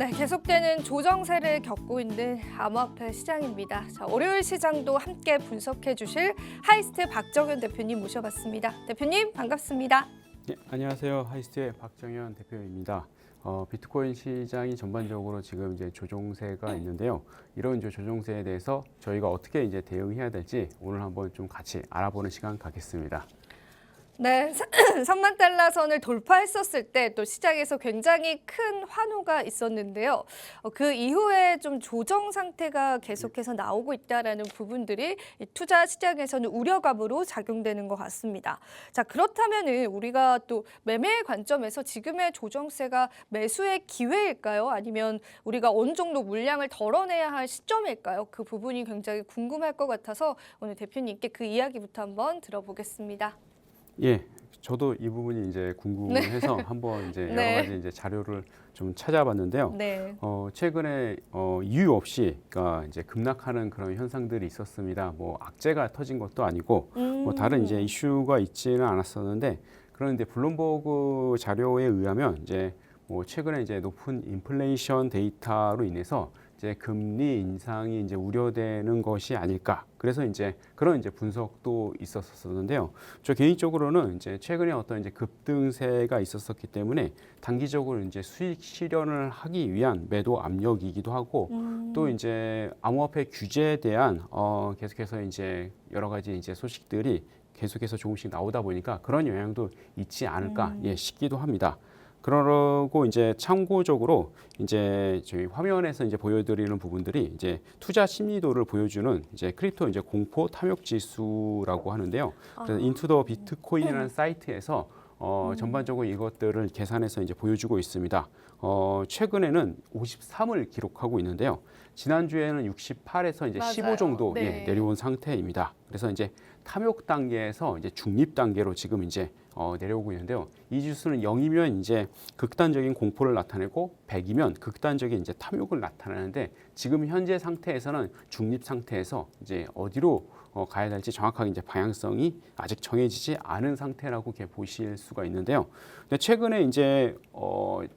네, 계속되는 조정세를 겪고 있는 암호화폐 시장입니다. 자, 월요일 시장도 함께 분석해 주실 하이스트 박정현 대표님 모셔봤습니다. 대표님 반갑습니다. 네, 안녕하세요. 하이스트의 박정현 대표입니다. 비트코인 시장이 전반적으로 지금 이제 조정세가 있는데요. 이런 이제 조정세에 대해서 저희가 어떻게 이제 대응해야 될지 오늘 한번 좀 같이 알아보는 시간 갖겠습니다. 네, 3만 달러 선을 돌파했었을 때 또 시장에서 굉장히 큰 환호가 있었는데요. 그 이후에 좀 조정 상태가 계속해서 나오고 있다라는 부분들이 이 투자 시장에서는 우려감으로 작용되는 것 같습니다. 자, 그렇다면은 우리가 또 매매의 관점에서 지금의 조정세가 매수의 기회일까요? 아니면 우리가 어느 정도 물량을 덜어내야 할 시점일까요? 그 부분이 굉장히 궁금할 것 같아서 오늘 대표님께 그 이야기부터 한번 들어보겠습니다. 예, 저도 이 부분이 이제 궁금해서 한번 이제 여러 네. 가지 이제 자료를 좀 찾아봤는데요. 네. 최근에 이유 없이 그러니까 이제 급락하는 그런 현상들이 있었습니다. 뭐 악재가 터진 것도 아니고 뭐 다른 이제 이슈가 있지는 않았었는데 그런데 블룸버그 자료에 의하면 이제 뭐 최근에 이제 높은 인플레이션 데이터로 인해서 이제 금리 인상이 이제 우려되는 것이 아닐까. 그래서 이제 그런 이제 분석도 있었었는데요. 저 개인적으로는 이제 최근에 어떤 이제 급등세가 있었었기 때문에 단기적으로 이제 수익 실현을 하기 위한 매도 압력이기도 하고 또 이제 암호화폐 규제에 대한 계속해서 이제 여러 가지 이제 소식들이 계속해서 조금씩 나오다 보니까 그런 영향도 있지 않을까 싶기도 합니다. 그러고 이제 참고적으로 이제 저희 화면에서 이제 보여드리는 부분들이 이제 투자 심리도를 보여주는 이제 크립토 이제 공포 탐욕 지수라고 하는데요. 그래서 인투 더 비트코인이라는 사이트에서 전반적으로 이것들을 계산해서 이제 보여주고 있습니다. 최근에는 53을 기록하고 있는데요. 지난주에는 68에서 이제 맞아요. 15 정도 네. 내려온 상태입니다. 그래서 이제 탐욕 단계에서 이제 중립 단계로 지금 이제 내려오고 있는데요. 이 지수는 0이면 이제 극단적인 공포를 나타내고 100이면 극단적인 이제 탐욕을 나타내는데 지금 현재 상태에서는 중립 상태에서 이제 어디로 가야 될지 정확하게 이제 방향성이 아직 정해지지 않은 상태라고 이렇게 보실 수가 있는데요. 근데 최근에 이제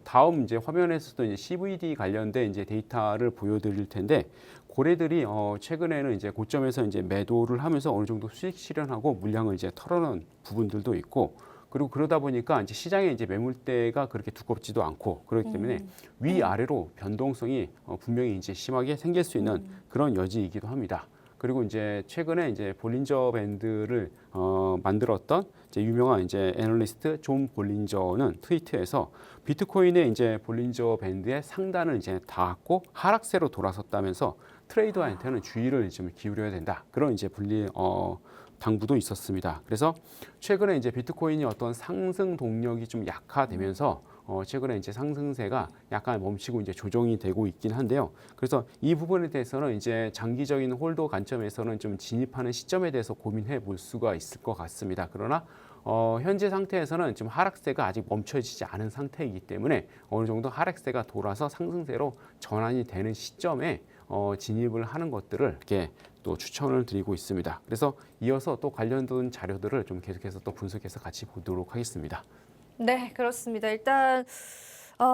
다음 이제 화면에서도 이제 CVD 관련된 이제 데이터를 보여드릴 텐데 고래들이 최근에는 이제 고점에서 이제 매도를 하면서 어느 정도 수익 실현하고 물량을 이제 털어놓은 부분들도 있고 그리고 그러다 보니까 이제 시장에 이제 매물대가 그렇게 두껍지도 않고 그렇기 때문에 위아래로 변동성이 분명히 이제 심하게 생길 수 있는 그런 여지이기도 합니다. 그리고 이제 최근에 이제 볼린저 밴드를 만들었던 이제 유명한 이제 애널리스트 존 볼린저는 트위터에서 비트코인의 이제 볼린저 밴드의 상단을 이제 닿았고 하락세로 돌아섰다면서 트레이더한테는 주의를 좀 기울여야 된다. 그런 이제 당부도 있었습니다. 그래서 최근에 이제 비트코인이 어떤 상승 동력이 좀 약화되면서 최근에 이제 상승세가 약간 멈추고 이제 조정이 되고 있긴 한데요. 그래서 이 부분에 대해서는 이제 장기적인 홀더 관점에서는 좀 진입하는 시점에 대해서 고민해 볼 수가 있을 것 같습니다. 그러나 현재 상태에서는 지금 하락세가 아직 멈춰지지 않은 상태이기 때문에 어느 정도 하락세가 돌아서 상승세로 전환이 되는 시점에 진입을 하는 것들을 이렇게 또 추천을 드리고 있습니다. 그래서 이어서 또 관련된 자료들을 좀 계속해서 또 분석해서 같이 보도록 하겠습니다. 네, 그렇습니다. 일단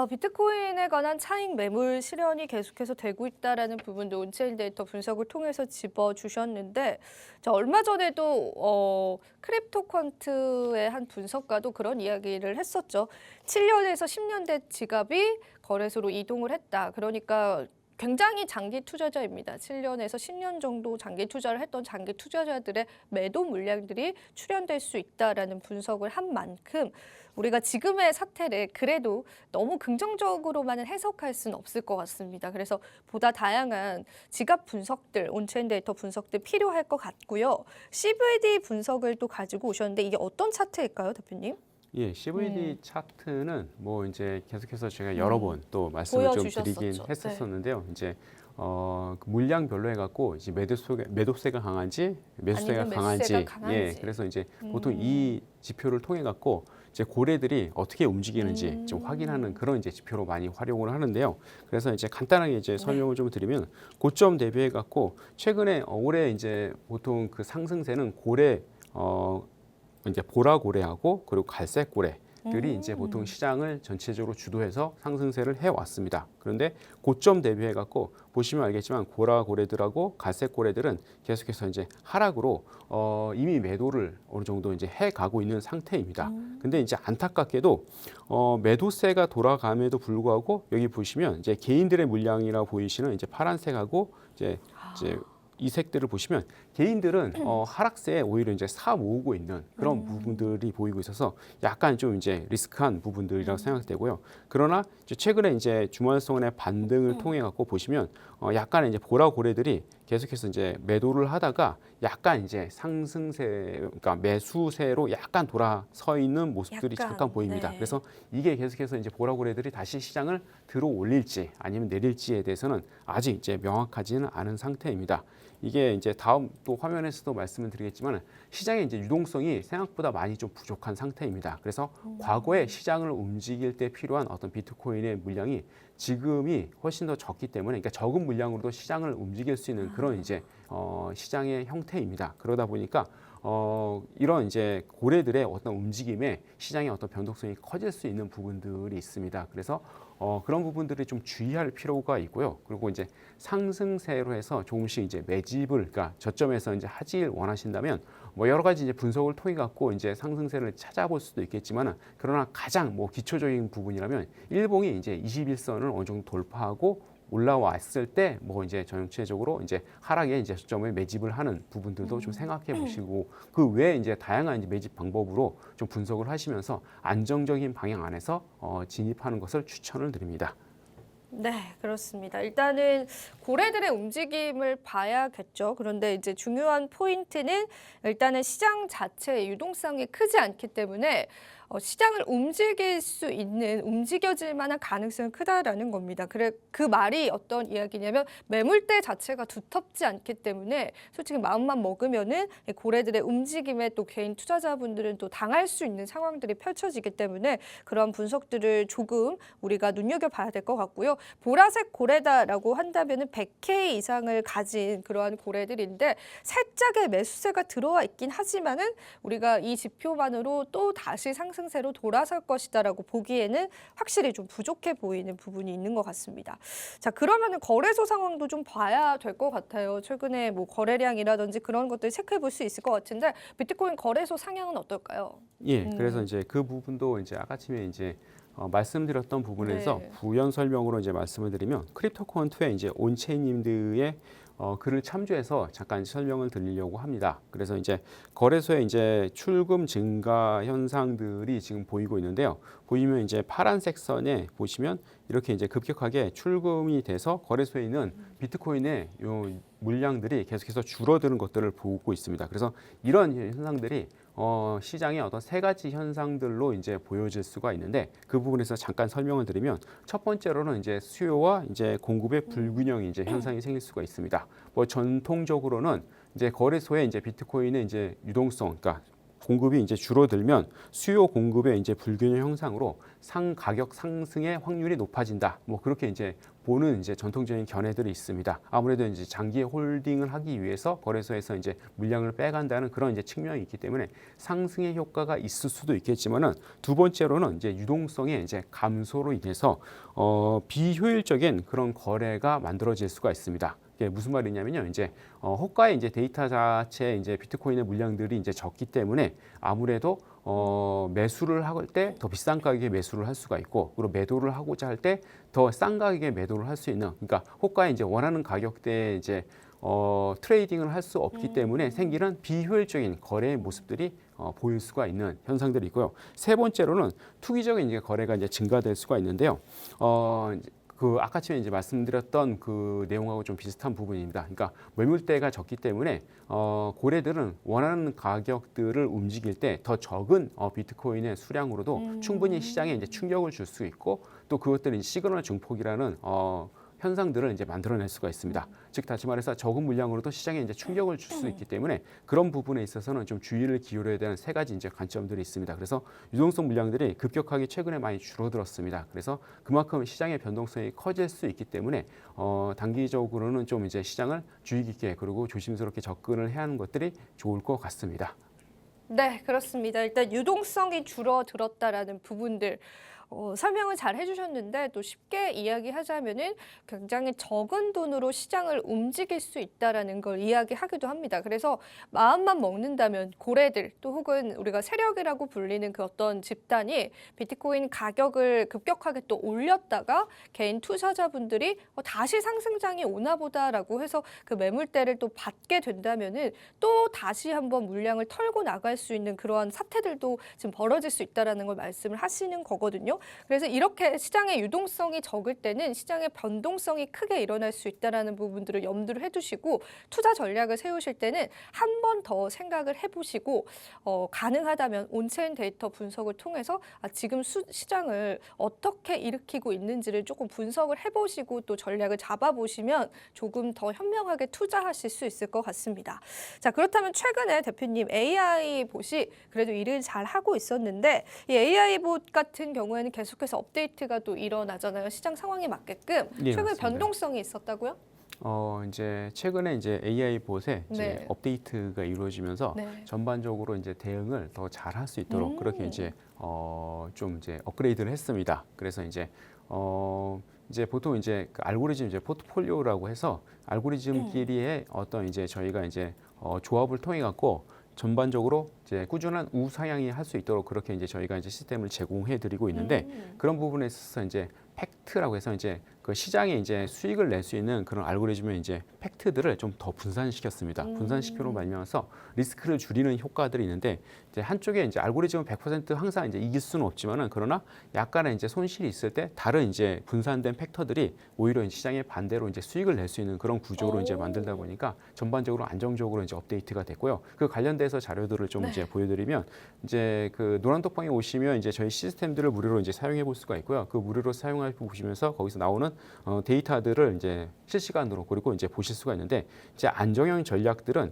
비트코인에 관한 차익 매물 실현이 계속해서 되고 있다라는 부분도 온체인 데이터 분석을 통해서 짚어주셨는데 얼마 전에도 크립토퀀트의 한 분석가도 그런 이야기를 했었죠. 7년에서 10년 대 지갑이 거래소로 이동을 했다. 그러니까 굉장히 장기 투자자입니다. 7년에서 10년 정도 장기 투자를 했던 장기 투자자들의 매도 물량들이 출현될 수 있다라는 분석을 한 만큼 우리가 지금의 사태를 그래도 너무 긍정적으로만은 해석할 수는 없을 것 같습니다. 그래서 보다 다양한 지갑 분석들, 온체인 데이터 분석들 필요할 것 같고요. CVD 분석을 또 가지고 오셨는데 이게 어떤 차트일까요, 대표님? 예, CVD 차트는 뭐 이제 계속해서 제가 여러 번 또 말씀을 좀 드리긴 했었었는데요. 이제 그 물량별로 해갖고 이제 매도세가 강한지 매수세가 강한지, 예, 그래서 이제 보통 이 지표를 통해 갖고 이제 고래들이 어떻게 움직이는지 좀 확인하는 그런 이제 지표로 많이 활용을 하는데요. 그래서 이제 간단하게 이제 설명을 좀 드리면 고점 대비해 갖고 최근에 올해 이제 보통 그 상승세는 고래 이제 보라고래하고 그리고 갈색고래 이제 보통 시장을 전체적으로 주도해서 상승세를 해왔습니다. 그런데 고점 대비해 갖고 보시면 알겠지만 고래들하고 갈색 고래들은 계속해서 이제 하락으로 이미 매도를 어느 정도 이제 해 가고 있는 상태입니다. 근데 이제 안타깝게도 매도세가 돌아감에도 불구하고 여기 보시면 이제 개인들의 물량이라 보이시는 이제 파란색하고 이제 이 색들을 보시면 개인들은 하락세에 오히려 이제 사 모으고 있는 그런 부분들이 보이고 있어서 약간 좀 이제 리스크한 부분들이라고 생각되고요. 그러나 이제 최근에 이제 주말성의 반등을 통해 갖고 보시면 약간의 이제 보라고래들이 계속해서 이제 매도를 하다가 약간 이제 상승세, 그러니까 매수세로 약간 돌아서 있는 모습들이 약간, 잠깐 보입니다. 네. 그래서 이게 계속해서 이제 보라고래들이 다시 시장을 들어 올릴지 아니면 내릴지에 대해서는 아직 이제 명확하지는 않은 상태입니다. 이게 이제 다음 또 화면에서도 말씀을 드리겠지만 시장의 이제 유동성이 생각보다 많이 좀 부족한 상태입니다. 그래서 과거에 시장을 움직일 때 필요한 어떤 비트코인의 물량이 지금이 훨씬 더 적기 때문에, 그러니까 적은 물량으로도 시장을 움직일 수 있는 그런 이제 시장의 형태입니다. 그러다 보니까 이런 이제 고래들의 어떤 움직임에 시장의 어떤 변동성이 커질 수 있는 부분들이 있습니다. 그래서 그런 부분들이 좀 주의할 필요가 있고요. 그리고 이제 상승세로 해서 조금씩 이제 매집을, 그러니까 저점에서 이제 하질 원하신다면 뭐 여러 가지 이제 분석을 통해 갖고 이제 상승세를 찾아볼 수도 있겠지만은, 그러나 가장 뭐 기초적인 부분이라면 일봉이 이제 21선을 어느 정도 돌파하고 올라왔을 때 뭐 이제 전체적으로 이제 하락에 이제 저점에 매집을 하는 부분들도 좀 생각해 보시고, 그 외에 이제 다양한 이제 매집 방법으로 좀 분석을 하시면서 안정적인 방향 안에서 진입하는 것을 추천을 드립니다. 네, 그렇습니다. 일단은 고래들의 움직임을 봐야겠죠. 그런데 이제 중요한 포인트는 일단은 시장 자체의 유동성이 크지 않기 때문에 시장을 움직일 수 있는, 움직여질 만한 가능성이 크다라는 겁니다. 그래, 그 말이 어떤 이야기냐면 매물대 자체가 두텁지 않기 때문에 솔직히 마음만 먹으면은 이 고래들의 움직임에 또 개인 투자자분들은 또 당할 수 있는 상황들이 펼쳐지기 때문에 그런 분석들을 조금 우리가 눈여겨봐야 될 것 같고요. 보라색 고래다라고 한다면은 100K 이상을 가진 그러한 고래들인데 살짝의 매수세가 들어와 있긴 하지만은 우리가 이 지표만으로 또 다시 상승세로 돌아설 것이다라고 보기에는 확실히 좀 부족해 보이는 부분이 있는 것 같습니다. 자, 그러면은 거래소 상황도 좀 봐야 될 것 같아요. 최근에 뭐 거래량이라든지 그런 것들 체크해 볼 수 있을 것 같은데 비트코인 거래소 상향은 어떨까요? 예, 그래서 이제 그 부분도 이제 아까쯤에 이제 말씀드렸던 부분에서 네. 부연 설명으로 이제 말씀을 드리면 크립토코언2의 이제 온체인님들의 글을 참조해서 잠깐 설명을 드리려고 합니다. 그래서 이제 거래소에 이제 출금 증가 현상들이 지금 보이고 있는데요. 보이면 이제 파란색 선에 보시면 이렇게 이제 급격하게 출금이 돼서 거래소에 있는 비트코인의 요 물량들이 계속해서 줄어드는 것들을 보고 있습니다. 그래서 이런 현상들이 시장의 어떤 세 가지 현상들로 이제 보여질 수가 있는데, 그 부분에서 잠깐 설명을 드리면 첫 번째로는 이제 수요와 이제 공급의 불균형이 이제 현상이 생길 수가 있습니다. 뭐 전통적으로는 이제 거래소에 이제 비트코인의 이제 유동성, 그러니까 공급이 이제 줄어들면 수요 공급의 이제 불균형 형상으로 가격 상승의 확률이 높아진다. 뭐 그렇게 이제 보는 이제 전통적인 견해들이 있습니다. 아무래도 이제 장기 홀딩을 하기 위해서 거래소에서 이제 물량을 빼간다는 그런 이제 측면이 있기 때문에 상승의 효과가 있을 수도 있겠지만은, 두 번째로는 이제 유동성의 이제 감소로 인해서 비효율적인 그런 거래가 만들어질 수가 있습니다. 이게 무슨 말이냐면요, 이제 호가의 이제 데이터 자체에 이제 비트코인의 물량들이 이제 적기 때문에 아무래도 매수를 할 때 더 비싼 가격에 매수를 할 수가 있고, 그리고 매도를 하고자 할 때 더 싼 가격에 매도를 할 수 있는, 그러니까 호가에 이제 원하는 가격대에 이제 트레이딩을 할 수 없기 때문에 생기는 비효율적인 거래의 모습들이 보일 수가 있는 현상들이 있고요. 세 번째로는 투기적인 이제 거래가 이제 증가될 수가 있는데요. 그 아까쯤에 이제 말씀드렸던 그 내용하고 좀 비슷한 부분입니다. 그러니까 매물대가 적기 때문에 고래들은 원하는 가격들을 움직일 때 더 적은 비트코인의 수량으로도 충분히 시장에 이제 충격을 줄 수 있고, 또 그것들은 시그널 증폭이라는 현상들을 이제 만들어낼 수가 있습니다. 즉 다시 말해서 적은 물량으로도 시장에 이제 충격을 줄 수 있기 때문에 그런 부분에 있어서는 좀 주의를 기울여야 되는 세 가지 이제 관점들이 있습니다. 그래서 유동성 물량들이 급격하게 최근에 많이 줄어들었습니다. 그래서 그만큼 시장의 변동성이 커질 수 있기 때문에 단기적으로는 좀 이제 시장을 주의 깊게 그리고 조심스럽게 접근을 해야 하는 것들이 좋을 것 같습니다. 네, 그렇습니다. 일단 유동성이 줄어들었다라는 부분들 설명을 잘 해주셨는데 또 쉽게 이야기하자면은 굉장히 적은 돈으로 시장을 움직일 수 있다라는 걸 이야기하기도 합니다. 그래서 마음만 먹는다면 고래들 또 혹은 우리가 세력이라고 불리는 그 어떤 집단이 비트코인 가격을 급격하게 또 올렸다가 개인 투자자분들이 다시 상승장이 오나 보다라고 해서 그 매물대를 또 받게 된다면은 또 다시 한번 물량을 털고 나갈 수 있는 그러한 사태들도 지금 벌어질 수 있다라는 걸 말씀을 하시는 거거든요. 그래서 이렇게 시장의 유동성이 적을 때는 시장의 변동성이 크게 일어날 수 있다라는 부분들을 염두를 해두시고 투자 전략을 세우실 때는 한 번 더 생각을 해보시고 가능하다면 온체인 데이터 분석을 통해서 지금 시장을 어떻게 일으키고 있는지를 조금 분석을 해보시고 또 전략을 잡아보시면 조금 더 현명하게 투자하실 수 있을 것 같습니다. 자, 그렇다면 최근에 대표님 AI 봇이 그래도 일을 잘 하고 있었는데 이 AI 봇 같은 경우에는 계속해서 업데이트가 또 일어나잖아요. 시장 상황에 맞게끔. 예, 최근에 맞습니다. 변동성이 있었다고요? 이제 최근에 이제 AI 봇에 이제 네. 업데이트가 이루어지면서 네. 전반적으로 이제 대응을 더 잘할 수 있도록 그렇게 이제 좀 이제 업그레이드를 했습니다. 그래서 이제 보통 이제 그 알고리즘 이제 포트폴리오라고 해서 알고리즘끼리의 어떤 이제 저희가 이제 조합을 통해 갖고 전반적으로 이제 꾸준한 우상향이 할 수 있도록 그렇게 이제 저희가 이제 시스템을 제공해 드리고 있는데 그런 부분에 있어서 이제 팩트라고 해서 이제 그 시장에 이제 수익을 낼 수 있는 그런 알고리즘의 이제 팩트들을 좀 더 분산시켰습니다. 분산시키로 말미암아서 리스크를 줄이는 효과들이 있는데 이제 한쪽에 이제 알고리즘은 100% 항상 이제 이길 수는 없지만은 그러나 약간의 이제 손실이 있을 때 다른 이제 분산된 팩터들이 오히려 시장에 반대로 이제 수익을 낼 수 있는 그런 구조로 이제 만들다 보니까 전반적으로 안정적으로 이제 업데이트가 됐고요. 그 관련돼서 자료들을 좀 이제 보여드리면 이제 그 노란톡방에 오시면 이제 저희 시스템들을 무료로 이제 사용해 볼 수가 있고요. 그 무료로 사용해 보시면서 거기서 나오는 데이터들을 이제 실시간으로 그리고 이제 보실 수가 있는데 이제 안정형 전략들은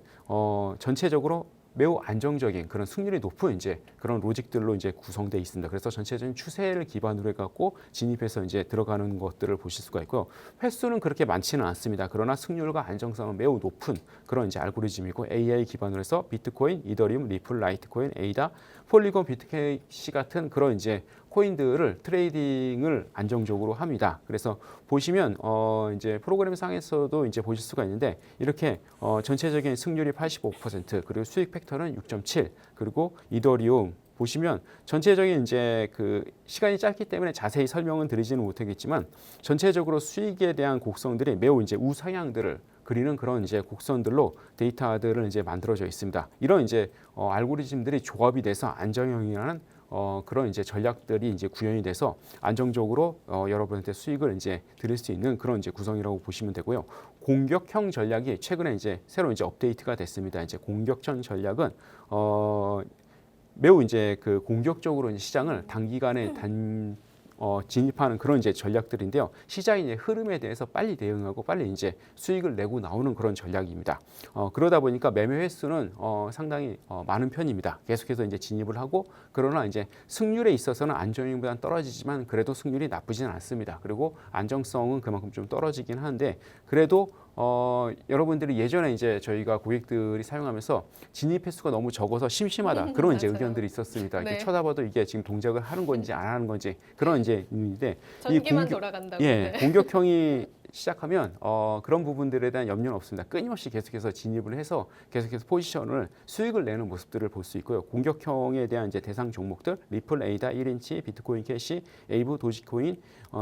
전체적으로 매우 안정적인 그런 승률이 높은 이제 그런 로직들로 이제 구성되어 있습니다. 그래서 전체적인 추세를 기반으로 해갖고 진입해서 이제 들어가는 것들을 보실 수가 있고요. 횟수는 그렇게 많지는 않습니다. 그러나 승률과 안정성은 매우 높은 그런 이제 알고리즘이고 AI 기반으로 해서 비트코인, 이더리움, 리플, 라이트코인, 에이다, 폴리곤, 비트캐시 같은 그런 이제 코인들을 트레이딩을 안정적으로 합니다. 그래서 보시면 이제 프로그램 상에서도 이제 보실 수가 있는데 이렇게 전체적인 승률이 85% 그리고 수익 팩터는 6.7 그리고 이더리움 보시면 전체적인 이제 그 시간이 짧기 때문에 자세히 설명은 드리지는 못하겠지만 전체적으로 수익에 대한 곡선들이 매우 이제 우상향들을 그리는 그런 이제 곡선들로 데이터들을 이제 만들어져 있습니다. 이런 이제 알고리즘들이 조합이 돼서 안정형이라는 그런 이제 전략들이 이제 구현이 돼서 안정적으로 여러분한테 수익을 이제 드릴 수 있는 그런 이제 구성이라고 보시면 되고요. 공격형 전략이 최근에 이제 새로 이제 업데이트가 됐습니다. 이제 공격형 전략은 매우 이제 그 공격적으로 이제 시장을 단기간에 진입하는 그런 이제 전략들인데요. 시장의 이제 흐름에 대해서 빨리 대응하고 빨리 이제 수익을 내고 나오는 그런 전략입니다. 그러다 보니까 매매 횟수는 상당히 많은 편입니다. 계속해서 이제 진입을 하고 그러나 이제 승률에 있어서는 안정형보다는 떨어지지만 그래도 승률이 나쁘지는 않습니다. 그리고 안정성은 그만큼 좀 떨어지긴 하는데 그래도 여러분들이 예전에 이제 저희가 고객들이 사용하면서 진입 횟수가 너무 적어서 심심하다 그런 이제 맞아요. 의견들이 있었습니다. 네. 이렇게 쳐다봐도 이게 지금 동작을 하는 건지 안 하는 건지 그런 이제 있는데 전기만 돌아간다고. 예, 네. 공격형이 시작하면 그런 부분들에 대한 염려는 없습니다. 끊임없이 계속해서 진입을 해서 계속해서 포지션을 수익을 내는 모습들을 볼 수 있고요. 공격형에 대한 이제 대상 종목들 리플, 에이다, 1인치, 비트코인 캐시, 에이브, 도지코인,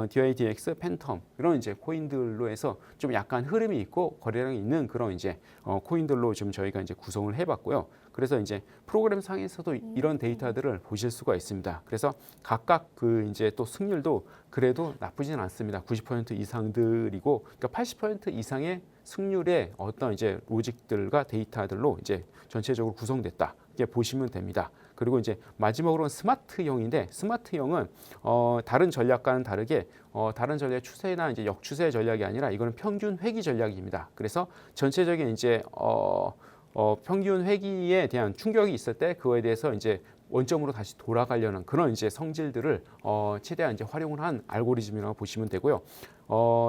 DIDX, 팬텀 이런 이제 코인들로 해서 좀 약간 흐름이 있고 거래량이 있는 그런 이제 코인들로 좀 저희가 이제 구성을 해봤고요. 그래서 이제 프로그램 상에서도 이런 데이터들을 보실 수가 있습니다. 그래서 각각 그 이제 또 승률도 그래도 나쁘진 않습니다. 90% 이상들이고, 그러니까 80% 이상의 승률의 어떤 이제 로직들과 데이터들로 이제 전체적으로 구성됐다. 이렇게 보시면 됩니다. 그리고 이제 마지막으로는 스마트형인데 스마트형은 다른 전략과는 다르게 다른 전략의 추세나 이제 역추세 전략이 아니라 이거는 평균 회귀 전략입니다. 그래서 전체적인 이제 평균 회귀에 대한 충격이 있을 때 그거에 대해서 이제 원점으로 다시 돌아가려는 그런 이제 성질들을 최대한 이제 활용을 한 알고리즘이라고 보시면 되고요.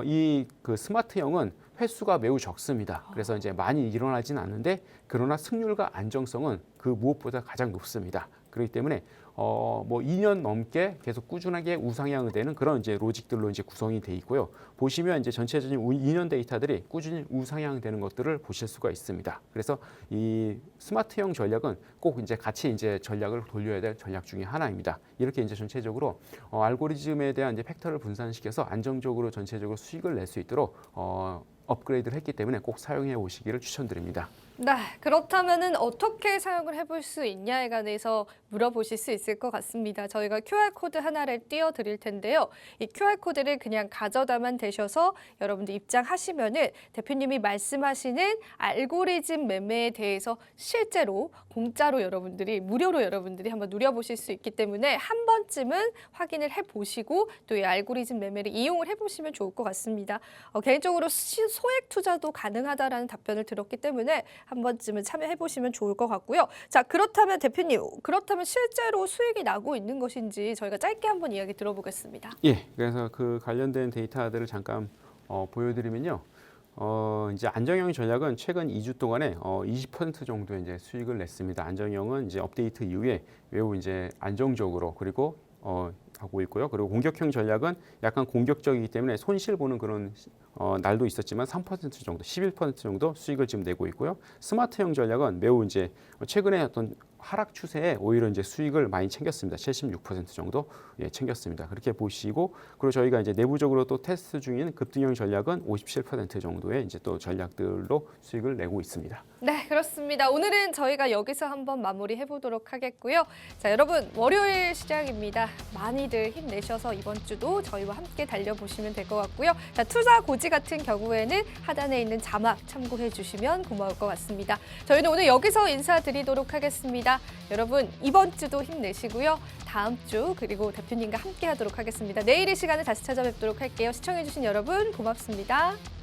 이 그 스마트형은 횟수가 매우 적습니다. 그래서 이제 많이 일어나진 않는데 그러나 승률과 안정성은 그 무엇보다 가장 높습니다. 그렇기 때문에 뭐 2년 넘게 계속 꾸준하게 우상향이 되는 그런 이제 로직들로 이제 구성이 돼 있고요. 보시면 이제 전체적인 2년 데이터들이 꾸준히 우상향되는 것들을 보실 수가 있습니다. 그래서 이 스마트형 전략은 꼭 이제 같이 이제 전략을 돌려야 될 전략 중에 하나입니다. 이렇게 이제 전체적으로 알고리즘에 대한 이제 팩터를 분산시켜서 안정적으로 전체적으로 수익을 낼 수 있도록 업그레이드를 했기 때문에 꼭 사용해 보시기를 추천드립니다. 네, 그렇다면은 어떻게 사용을 해볼 수 있냐에 관해서 물어보실 수 있을 것 같습니다. 저희가 QR코드 하나를 띄워드릴 텐데요. 이 QR코드를 그냥 가져다만 대셔서 여러분들 입장하시면은 대표님이 말씀하시는 알고리즘 매매에 대해서 실제로 공짜로 여러분들이 무료로 여러분들이 한번 누려보실 수 있기 때문에 한 번쯤은 확인을 해보시고 또 이 알고리즘 매매를 이용을 해보시면 좋을 것 같습니다. 개인적으로 소액 투자도 가능하다라는 답변을 들었기 때문에 한 번쯤은 참여해 보시면 좋을 것 같고요. 자, 그렇다면 대표님, 그렇다면 실제로 수익이 나고 있는 것인지 저희가 짧게 한번 이야기 들어보겠습니다. 예, 그래서 그 관련된 데이터들을 잠깐 보여드리면요. 이제 안정형 전략은 최근 2주 동안에 20% 정도의 이제 수익을 냈습니다. 안정형은 이제 업데이트 이후에 매우 이제 안정적으로 그리고 하고 있고요. 그리고 공격형 전략은 약간 공격적이기 때문에 손실 보는 그런 날도 있었지만 3% 정도, 11% 정도 수익을 지금 내고 있고요. 스마트형 전략은 매우 이제 최근에 어떤 하락 추세에 오히려 이제 수익을 많이 챙겼습니다. 76% 정도 챙겼습니다. 그렇게 보시고 그리고 저희가 이제 내부적으로 또 테스트 중인 급등형 전략은 57% 정도의 이제 또 전략들로 수익을 내고 있습니다. 네, 그렇습니다. 오늘은 저희가 여기서 한번 마무리해 보도록 하겠고요. 자, 여러분 월요일 시작입니다. 많이들 힘내셔서 이번 주도 저희와 함께 달려보시면 될 것 같고요. 자, 투자 고지 같은 경우에는 하단에 있는 자막 참고해 주시면 고마울 것 같습니다. 저희는 오늘 여기서 인사드리도록 하겠습니다. 여러분 이번 주도 힘내시고요. 다음 주 그리고 대표님과 함께 하도록 하겠습니다. 내일 이 시간에 다시 찾아뵙도록 할게요. 시청해 주신 여러분 고맙습니다.